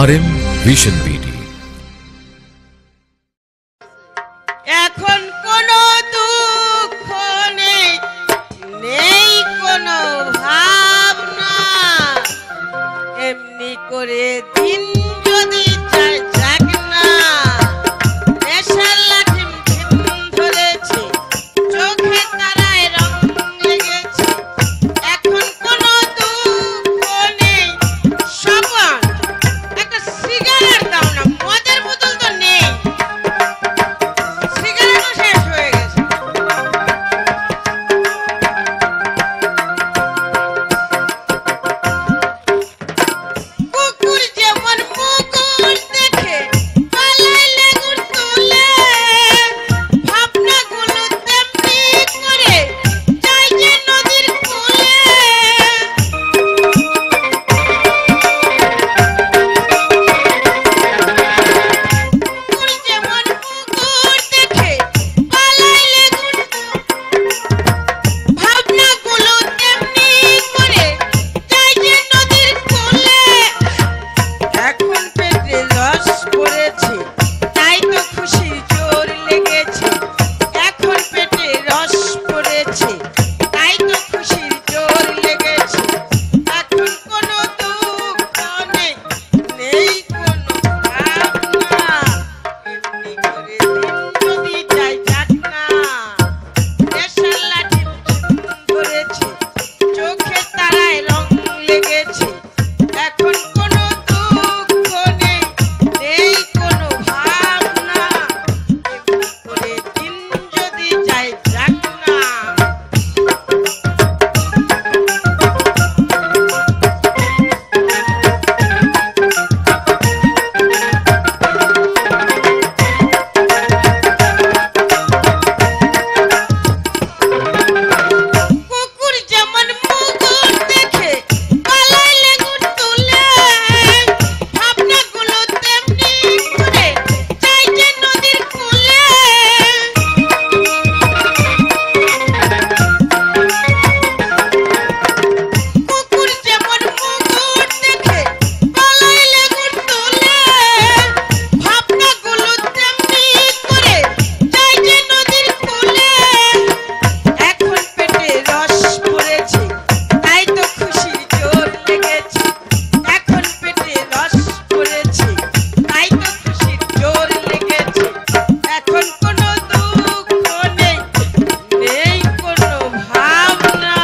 RM vision BD. এখন কোনো দুঃখ নেই, নেই কোনো ভাবনা, এমনি করে দিন যদি যায় যাক না। নেশার লাঠি ঝিম ধরেছে, চোখে তারায় রং লেগেছে। এখন কোনো দুঃখ নেই, সবার একটা সিগারেট দাও না, মদের বোতল তো নেই, সিগারেটও শেষ হয়ে গেছে। কুকুর যেমন মুকুর দেখে পালাইলে গুড় তুলে, ভাবনাগুলো তেমনি করে যায় যে নদীর কূলে। কুকুর যেমন মুকুর দেখে পালাইলে গুড় ভাবনাগুলো তেমনি করে যায় যে নদীর কূলে। এখন পেটে রস পড়েছে, তাই তো খুশির জোর লেগেছে। এখন পেটে রস পড়েছে, তাই তো খুশির জোর লেগেছে। এখন কোনো দুঃখ নেই, নেই কোনো ভাবনা, এমনি করে দিন যদি যায় যাক না। নেশার লাঠি ঝিম ধরেছে, চোখে তারায় রং লেগেছে। এখন কোনো দুঃখ নেই, নেই কোনো ভাবনা, এমনি করে দিন যদি যায় যাক না। কুকুর যেমন মুকুর দেখে পালাইলে গুড় তুলে, ভাবনাগুলো তেমনি করে যায় যে নদীর কূলে। কুকুর যেমন মুকুর দেখে পালাইলে গুড় তুলে, ভাবনাগুলো তেমনি করে যায় যে নদীর কূলে। এখন পেটে রস পড়েছে, তাই তো খুশির জোর লেগেছে। এখন পেটে রস পড়েছে, তাই তো খুশির জোর লেগেছে। এখন কোনো দুঃখ নেই, নেই কোনো ভাবনা,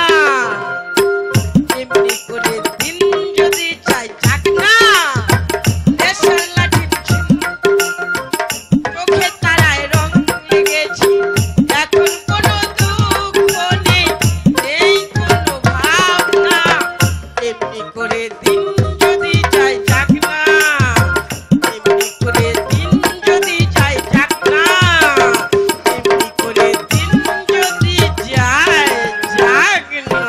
এমনি করে দিন যদি যায় যাক না। নেশার লাঠি ঝিম, চোখে তারায় রং লেগেছে। এখন কোনো দুঃখ নেই, নেই কোনো ভাবনা, এমনি করে দিন যদি যায় যাক না। এমনি করে দিন যদি যায় যাক না, এমনি করে দিন যদি যায় যাক না।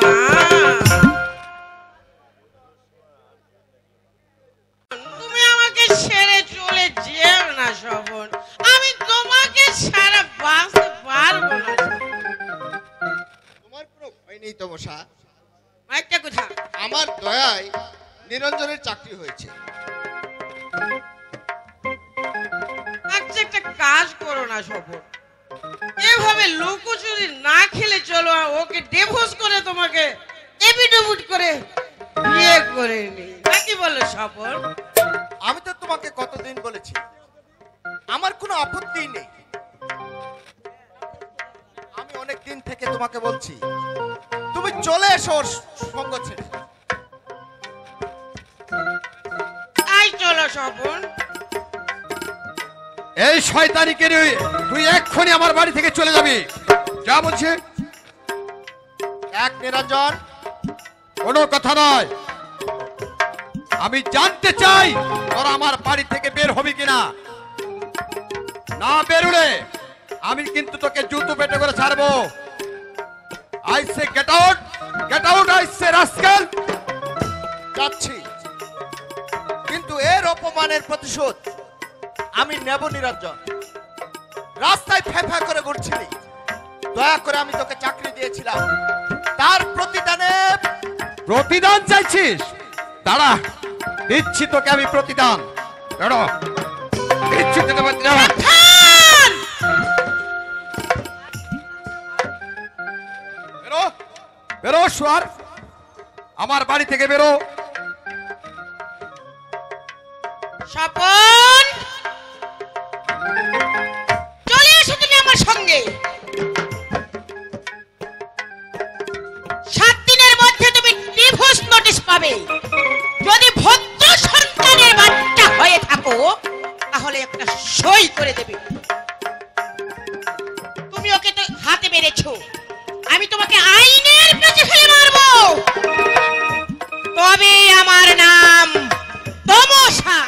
তুমি আমাকে ছেড়ে চলে যেও না শোভন, আমি তোমাকে ছাড়া বাঁচতে পারবো না। তোমার কোনো ভয় নেই তো মশা। একটা কথা, আমার দয়ায় নিরঞ্জনের চাকরি হয়েছে। আচ্ছা একটা কাজ করো না শোভন, এভাবে লুকোচুরি না খেলে চলো, ওকে ডিভোর্স করে তোমাকে এপিডোবিট করে বিয়ে করে নি, নাকি বলো শোভন? আমি তো তোমাকে কতদিন বলেছি আমার কোনো আপত্তি নেই। আমি অনেক দিন থেকে তোমাকে বলছি তুমি চলে এসো ওর সঙ্গ ছেড়ে। তাই চলো শোভন। এই শয়তানিকে তুই এক্ষুনি আমার বাড়ি থেকে চলে যাবি, যা বলছি। এক নিরঞ্জন, কোনো কথা নয়, আমি জানতে চাই তোরা আমার বাড়ি থেকে বের হবি কিনা। না বেরুলে আমি কিন্তু তোকে জুতো পেটে করে ছাড়বো। I say get out, get out, I say rascal. যাচ্ছি, কিন্তু এর অপমানের প্রতিশোধ আমি নেব নিরঞ্জন। রাস্তায় ফেফা করে ঘুরছিলি, দয়া করে আমি তোকে চাকরি দিয়েছিলাম, তার প্রতিদানে প্রতিদান চাইছিস? দাঁড়া, দিচ্ছি তোকে আমি প্রতিদান। বেরো কিচ্ছু খেতে পারছি না। সাবধান! বেরো বেরো শুয়ার, আমার বাড়ি থেকে বেরো। স্বপন, চলে এসো তুমি আমার সঙ্গে। 7 দিনের মধ্যে তুমি ডিভোর্স নোটিশ পাবে। যদি ভদ্র সন্তানের বাচ্চা হয়ে থাকো তাহলে একটা সই করে দেবে। তুমি ওকে তো হাতে মেরেছো, আমি তোমাকে আইনের কাছে ফেলে মারবো। তবে আমার নাম তমসা।